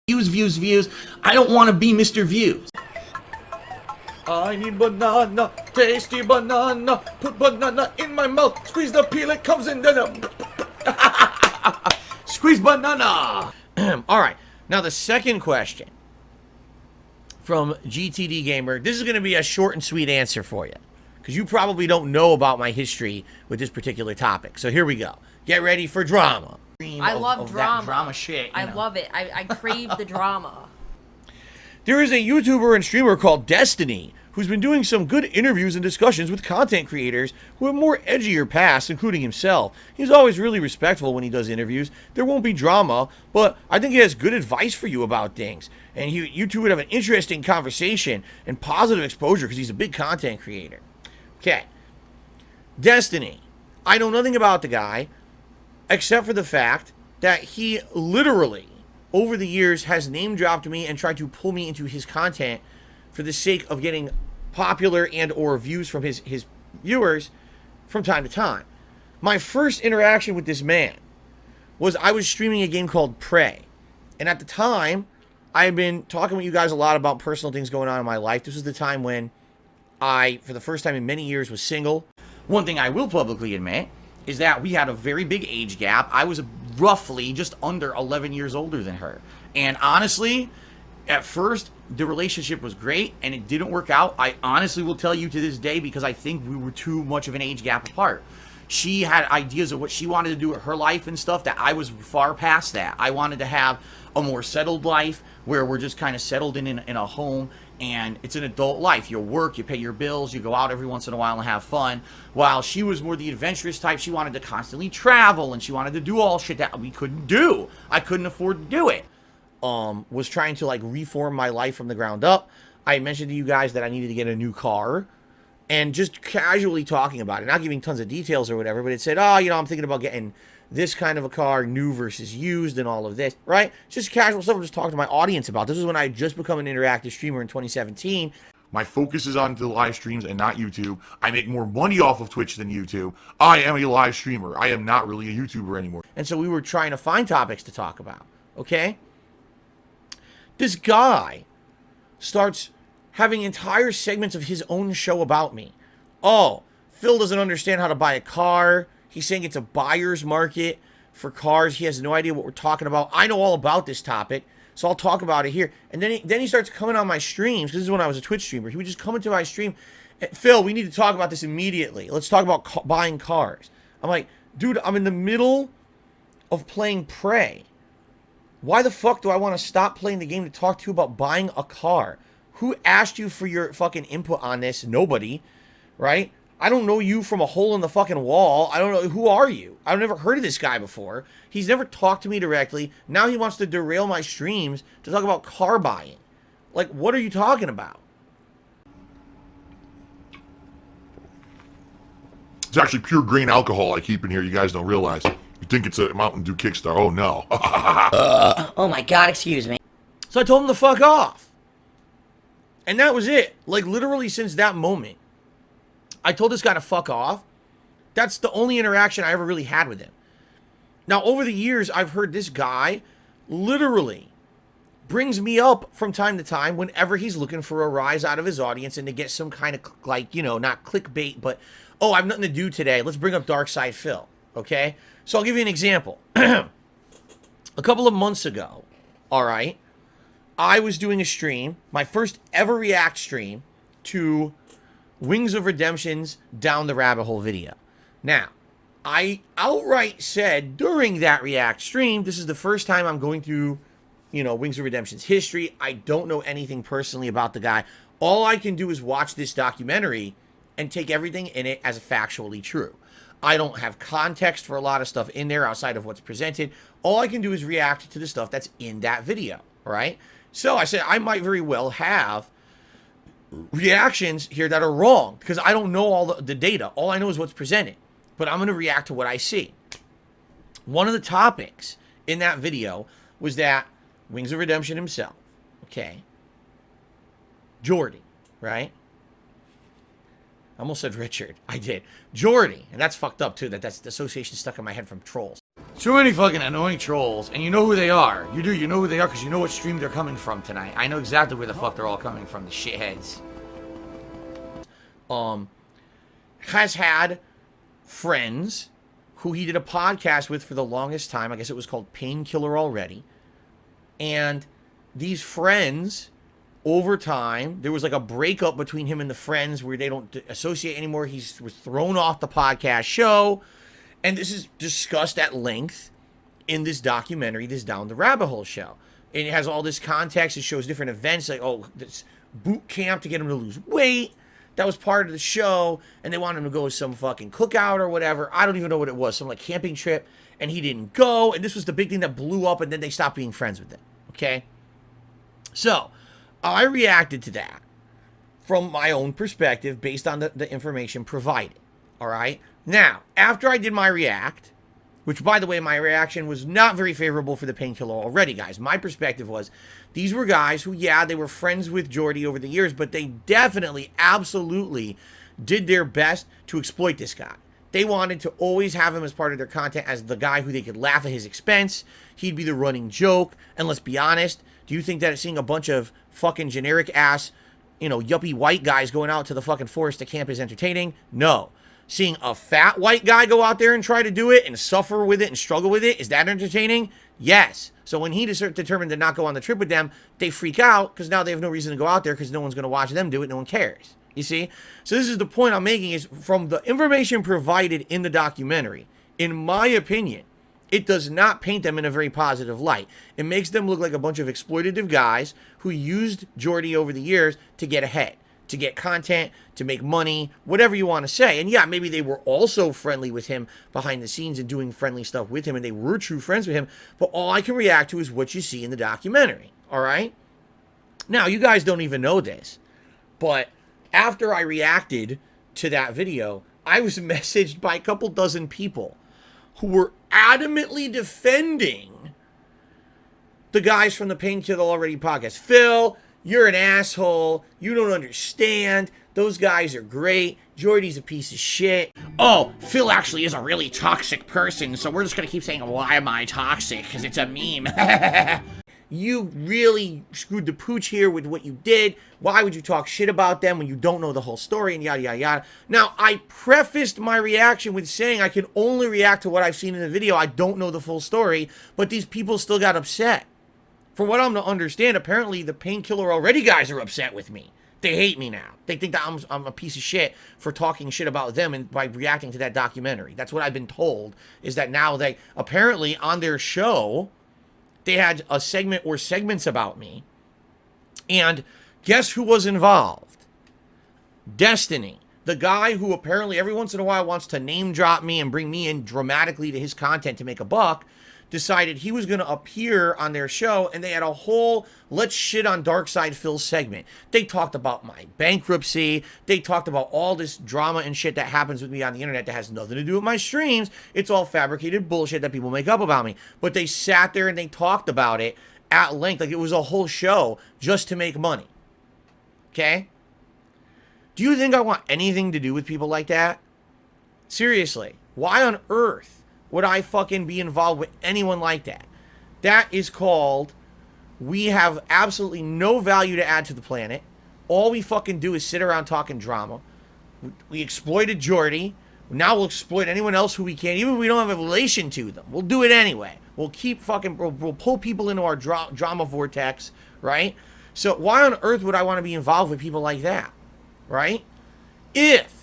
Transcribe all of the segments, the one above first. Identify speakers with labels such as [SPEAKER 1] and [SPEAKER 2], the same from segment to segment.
[SPEAKER 1] Views. I don't want to be Mr. Views. I need banana, tasty banana. Put banana in my mouth. Squeeze the peel, it comes in. Squeeze banana. All right. Now the second question from GTD Gamer. This is going to be a short and sweet answer for you, because you probably don't know about my history with this particular topic. So here we go. Get ready for drama.
[SPEAKER 2] I love drama.
[SPEAKER 1] Drama shit.
[SPEAKER 2] I love it. I crave the drama.
[SPEAKER 1] There is a YouTuber and streamer called Destiny who's been doing some good interviews and discussions with content creators who have more edgier pasts, including himself. He's always really respectful when he does interviews. There won't be drama, but I think he has good advice for you about things. And you two would have an interesting conversation and positive exposure because he's a big content creator. Okay. Destiny. I know nothing about the guy, except for the fact that he literally, over the years, has name-dropped me and tried to pull me into his content for the sake of getting popular and or views from his viewers from time to time. My first interaction with this man was I was streaming a game called Prey. And at the time, I had been talking with you guys a lot about personal things going on in my life. This was the time when I, for the first time in many years, was single. One thing I will publicly admit is that we had a very big age gap. I was roughly just under 11 years older than her. And honestly, at first, the relationship was great and it didn't work out. I honestly will tell you to this day, because I think we were too much of an age gap apart. She had ideas of what she wanted to do with her life and stuff that I was far past that. I wanted to have a more settled life where we're just kind of settled in a home, and it's an adult life. You work, you pay your bills, you go out every once in a while and have fun. While she was more the adventurous type, she wanted to constantly travel and she wanted to do all shit that we couldn't do. I couldn't afford to do it. Was trying to like reform my life from the ground up. I mentioned to you guys that I needed to get a new car, and just casually talking about it, not giving tons of details or whatever, but it said, oh, you know, I'm thinking about getting this kind of a car, new versus used, and all of this, right? Just casual stuff I'm just talking to my audience about. This is when I had just become an interactive streamer in 2017.
[SPEAKER 3] My focus is on the live streams and not YouTube. I make more money off of Twitch than YouTube. I am a live streamer. I am not really a YouTuber anymore.
[SPEAKER 1] And so we were trying to find topics to talk about, okay? This guy starts having entire segments of his own show about me. Oh, Phil doesn't understand how to buy a car. He's saying it's a buyer's market for cars. He has no idea what we're talking about. I know all about this topic, so I'll talk about it here. And then he starts coming on my streams. This is when I was a Twitch streamer. He would just come into my stream. Phil, we need to talk about this immediately. Let's talk about buying cars. I'm like, dude, I'm in the middle of playing Prey. Why the fuck do I want to stop playing the game to talk to you about buying a car? Who asked you for your fucking input on this? Nobody, right? I don't know you from a hole in the fucking wall. I don't know. Who are you? I've never heard of this guy before. He's never talked to me directly. Now he wants to derail my streams to talk about car buying. Like, what are you talking about?
[SPEAKER 3] It's actually pure grain alcohol I keep in here. You guys don't realize. You think it's a Mountain Dew Kickstar. Oh, no.
[SPEAKER 4] Oh, my God. Excuse me.
[SPEAKER 1] So I told him to fuck off. And that was it. Like, literally since that moment, I told this guy to fuck off. That's the only interaction I ever really had with him. Now, over the years, I've heard this guy literally brings me up from time to time whenever he's looking for a rise out of his audience and to get some kind of, like, you know, not clickbait, but, oh, I have nothing to do today. Let's bring up Dark Side Phil, okay? So I'll give you an example. A couple of months ago, all right, I was doing a stream, my first ever react stream to Wings of Redemption's Down the Rabbit Hole video. Now, I outright said during that react stream, this is the first time I'm going through, you know, Wings of Redemption's history. I don't know anything personally about the guy. All I can do is watch this documentary and take everything in it as factually true. I don't have context for a lot of stuff in there outside of what's presented. All I can do is react to the stuff that's in that video, right? So I said I might very well have reactions here that are wrong because I don't know all the data. All I know is what's presented, but I'm going to react to what I see. One of the topics in that video was that Wings of Redemption himself, okay, Jordy, right? I almost said Richard. I did. Jordy, and that's fucked up too. That's the association stuck in my head from trolls. too many fucking annoying trolls, and you know who they are. You do, you know who they are because you know what stream they're coming from tonight. I know exactly where the fuck they're all coming from, the shitheads. Has had friends who he did a podcast with for the longest time. I guess it was called Painkiller Already. And these friends, over time, there was like a breakup between him and the friends where they don't associate anymore. He was thrown off the podcast show. And this is discussed at length in this documentary, this Down the Rabbit Hole show. And it has all this context. It shows different events like, oh, this boot camp to get him to lose weight. That was part of the show. And they wanted him to go to some fucking cookout or whatever. I don't even know what it was. Some like camping trip. And he didn't go. And this was the big thing that blew up. And then they stopped being friends with him. Okay? So, I reacted to that from my own perspective based on the information provided. All right? Now, after I did my react, which, by the way, my reaction was not very favorable for the Painkiller Already guys. My perspective was, these were guys who, yeah, they were friends with Jordy over the years, but they definitely, absolutely did their best to exploit this guy. They wanted to always have him as part of their content as the guy who they could laugh at his expense. He'd be the running joke. And let's be honest, do you think that seeing a bunch of fucking generic ass, you know, yuppie white guys going out to the fucking forest to camp is entertaining? No. Seeing a fat white guy go out there and try to do it and suffer with it and struggle with it, is that entertaining? Yes. So when he determined to not go on the trip with them, they freak out because now they have no reason to go out there because no one's going to watch them do it. No one cares. You see? So this is the point I'm making, is from the information provided in the documentary, in my opinion, it does not paint them in a very positive light. It makes them look like a bunch of exploitative guys who used Jordy over the years to get ahead, to get content, to make money, whatever you want to say. And yeah, maybe they were also friendly with him behind the scenes and doing friendly stuff with him, and they were true friends with him. But all I can react to is what you see in the documentary. All right? Now, you guys don't even know this, but after I reacted to that video, I was messaged by a couple dozen people who were adamantly defending the guys from the Painkiller Already podcast. Phil, you're an asshole. You don't understand. Those guys are great. Jordy's a piece of shit. Oh, Phil actually is a really toxic person, so we're just going to keep saying, why am I toxic? Because it's a meme. You really screwed the pooch here with what you did. Why would you talk shit about them when you don't know the whole story and yada, yada, yada. Now, I prefaced my reaction with saying I can only react to what I've seen in the video. I don't know the full story, but these people still got upset. From what I'm to understand, apparently the Painkiller Already guys are upset with me. They hate me now. They think that I'm a piece of shit for talking shit about them and by reacting to that documentary. That's what I've been told, is that now they, apparently on their show, they had a segment or segments about me. And guess who was involved? Destiny. The guy who apparently every once in a while wants to name drop me and bring me in dramatically to his content to make a buck, decided he was going to appear on their show, and they had a whole let's shit on Darkside Phil segment. They talked about my bankruptcy. They talked about all this drama and shit that happens with me on the internet that has nothing to do with my streams. It's all fabricated bullshit that people make up about me. But they sat there and they talked about it at length, like it was a whole show just to make money. Okay? Do you think I want anything to do with people like that? Seriously, why on earth would I fucking be involved with anyone like that? That is called, we have absolutely no value to add to the planet. All we fucking do is sit around talking drama. We exploited Jordy. Now we'll exploit anyone else who we can, even if we don't have a relation to them. We'll do it anyway. We'll keep fucking, we'll pull people into our drama vortex, right? So why on earth would I want to be involved with people like that, right? If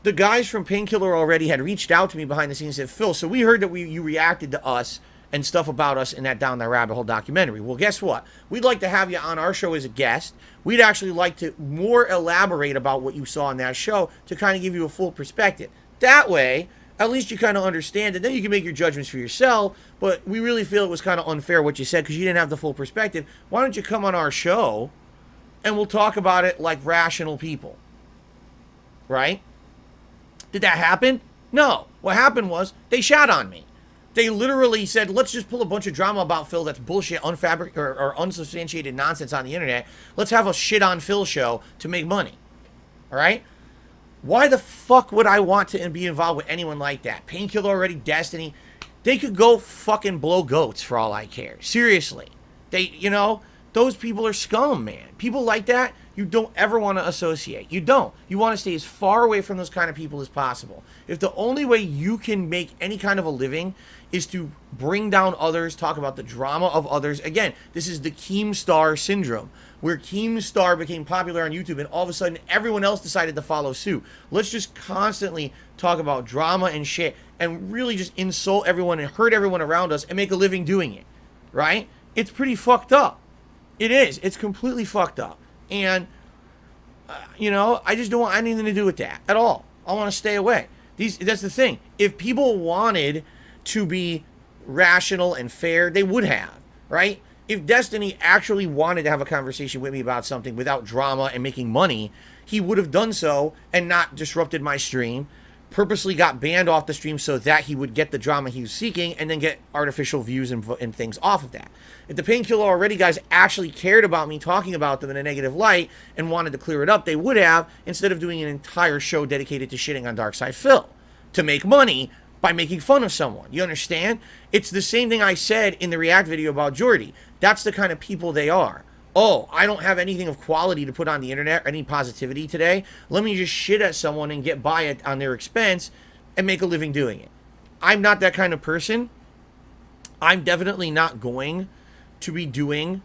[SPEAKER 1] the guys from Painkiller Already had reached out to me behind the scenes and said, Phil, so we heard that you reacted to us and stuff about us in that Down That Rabbit Hole documentary. Well, guess what? We'd like to have you on our show as a guest. We'd actually like to more elaborate about what you saw in that show to kind of give you a full perspective. That way, at least you kind of understand it. Then you can make your judgments for yourself. But we really feel it was kind of unfair what you said because you didn't have the full perspective. Why don't you come on our show and we'll talk about it like rational people? Right? Did that happen? No. What happened was they shat on me. They literally said, let's just pull a bunch of drama about Phil that's bullshit, or unsubstantiated nonsense on the internet. Let's have a shit on Phil show to make money. All right? Why the fuck would I want to be involved with anyone like that? Painkiller Already, Destiny. They could go fucking blow goats for all I care. Seriously. Those people are scum, man. People like that, you don't ever want to associate. You don't. You want to stay as far away from those kind of people as possible. If the only way you can make any kind of a living is to bring down others, talk about the drama of others. Again, this is the Keemstar syndrome, where Keemstar became popular on YouTube and all of a sudden everyone else decided to follow suit. Let's just constantly talk about drama and shit and really just insult everyone and hurt everyone around us and make a living doing it, right? It's pretty fucked up. It is. It's completely fucked up. And, I just don't want anything to do with that at all. I want to stay away. That's the thing. If people wanted to be rational and fair, they would have, right? If Destiny actually wanted to have a conversation with me about something without drama and making money, he would have done so and not disrupted my stream, purposely got banned off the stream so that he would get the drama he was seeking and then get artificial views and things off of that. If the Painkiller Already guys actually cared about me talking about them in a negative light and wanted to clear it up, they would have, instead of doing an entire show dedicated to shitting on Darkside Phil to make money by making fun of someone. You understand? It's the same thing I said in the React video about Jordy. That's the kind of people they are. Oh, I don't have anything of quality to put on the internet, or any positivity today. Let me just shit at someone and get by it on their expense and make a living doing it. I'm not that kind of person. I'm definitely not going to be doing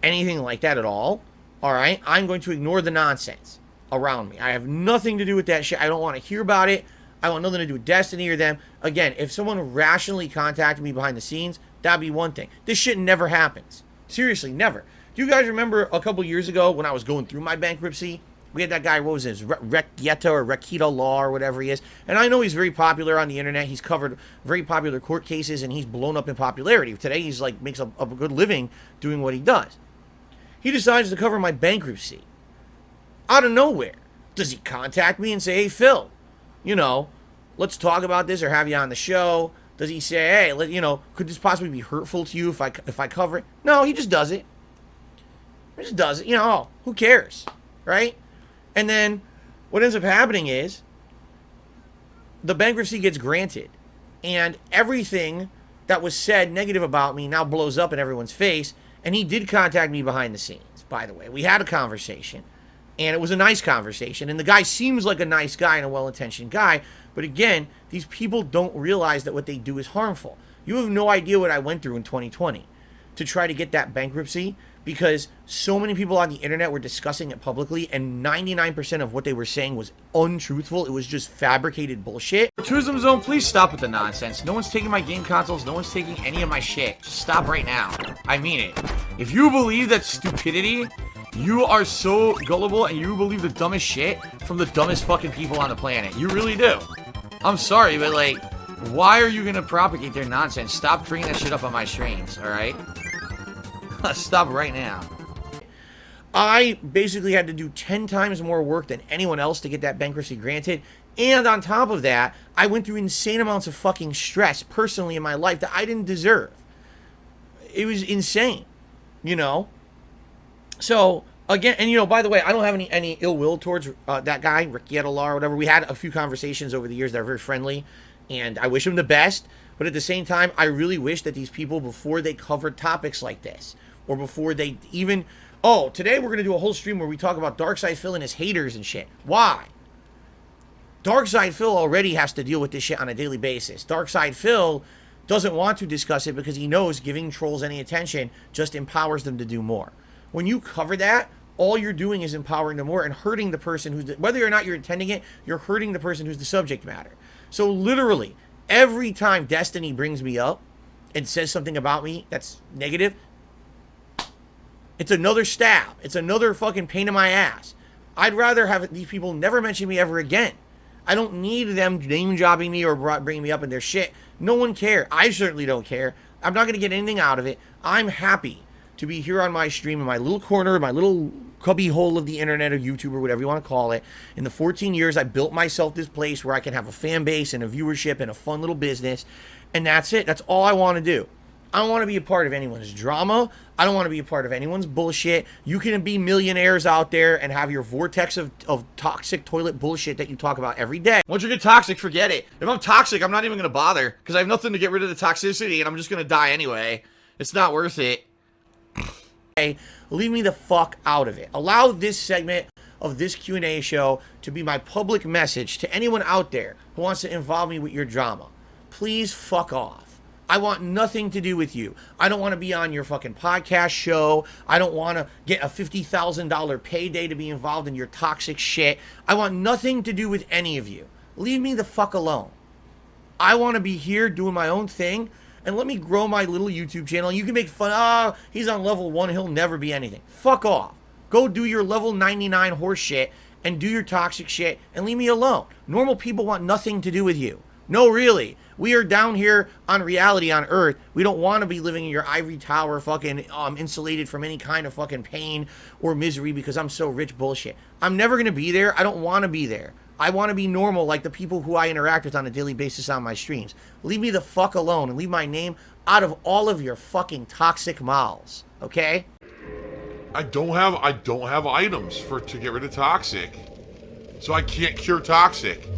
[SPEAKER 1] anything like that at all. All right? I'm going to ignore the nonsense around me. I have nothing to do with that shit. I don't want to hear about it. I want nothing to do with Destiny or them. Again, if someone rationally contacted me behind the scenes, that'd be one thing. This shit never happens. Seriously, never. Do you guys remember a couple years ago when I was going through my bankruptcy? We had that guy, what was his, Rekieta or Rekita Law or whatever he is. And I know he's very popular on the internet. He's covered very popular court cases and he's blown up in popularity. Today he's like, makes a good living doing what he does. He decides to cover my bankruptcy. Out of nowhere. Does he contact me and say, hey, Phil, let's talk about this or have you on the show? Does he say, hey, could this possibly be hurtful to you if I cover it? No, he just does it. He just does it. Who cares, right? And then what ends up happening is the bankruptcy gets granted. And everything that was said negative about me now blows up in everyone's face. And he did contact me behind the scenes, by the way. We had a conversation. And it was a nice conversation. And the guy seems like a nice guy and a well-intentioned guy. But again, these people don't realize that what they do is harmful. You have no idea what I went through in 2020 to try to get that bankruptcy, because so many people on the internet were discussing it publicly and 99% of what they were saying was untruthful. It was just fabricated bullshit. Tourism Zone, please stop with the nonsense. No one's taking my game consoles. No one's taking any of my shit. Just stop right now. I mean it. If you believe that stupidity, you are so gullible and you believe the dumbest shit from the dumbest fucking people on the planet. You really do. I'm sorry, but why are you gonna propagate their nonsense? Stop bringing that shit up on my streams, alright? Stop right now. I basically had to do 10 times more work than anyone else to get that bankruptcy granted. And on top of that, I went through insane amounts of fucking stress personally in my life that I didn't deserve. It was insane, So, again, and by the way, I don't have any ill will towards that guy, Rekieta Law or whatever. We had a few conversations over the years that are very friendly, and I wish him the best. But at the same time, I really wish that these people, before they covered topics like this, or before they even, today we're going to do a whole stream where we talk about Darkside Phil and his haters and shit. Why? Darkside Phil already has to deal with this shit on a daily basis. Darkside Phil doesn't want to discuss it because he knows giving trolls any attention just empowers them to do more. When you cover that, all you're doing is empowering them more and hurting the person who's, whether or not you're intending it, you're hurting the person who's the subject matter. So literally, every time Destiny brings me up and says something about me that's negative, it's another stab. It's another fucking pain in my ass. I'd rather have these people never mention me ever again. I don't need them name-jobbing me or bringing me up in their shit. No one cares. I certainly don't care. I'm not going to get anything out of it. I'm happy to be here on my stream in my little corner, my little cubby hole of the internet or YouTube or whatever you want to call it. In the 14 years, I built myself this place where I can have a fan base and a viewership and a fun little business. And that's it. That's all I want to do. I don't want to be a part of anyone's drama. I don't want to be a part of anyone's bullshit. You can be millionaires out there and have your vortex of toxic toilet bullshit that you talk about every day. Once you get toxic, forget it. If I'm toxic, I'm not even going to bother because I have nothing to get rid of the toxicity and I'm just going to die anyway. It's not worth it. Okay, leave me the fuck out of it. Allow this segment of this Q&A show to be my public message to anyone out there who wants to involve me with your drama. Please fuck off. I want nothing to do with you. I don't want to be on your fucking podcast show. I don't want to get a $50,000 payday to be involved in your toxic shit. I want nothing to do with any of you. Leave me the fuck alone. I want to be here doing my own thing and let me grow my little YouTube channel. You can make fun, he's on level 1, he'll never be anything. Fuck off. Go do your level 99 horse shit and do your toxic shit and leave me alone. Normal people want nothing to do with you. No, really. We are down here on reality on Earth. We don't want to be living in your ivory tower fucking insulated from any kind of fucking pain or misery because I'm so rich bullshit. I'm never going to be there. I don't want to be there. I want to be normal like the people who I interact with on a daily basis on my streams. Leave me the fuck alone and leave my name out of all of your fucking toxic mouths. Okay?
[SPEAKER 3] I don't have items to get rid of toxic. So I can't cure toxic.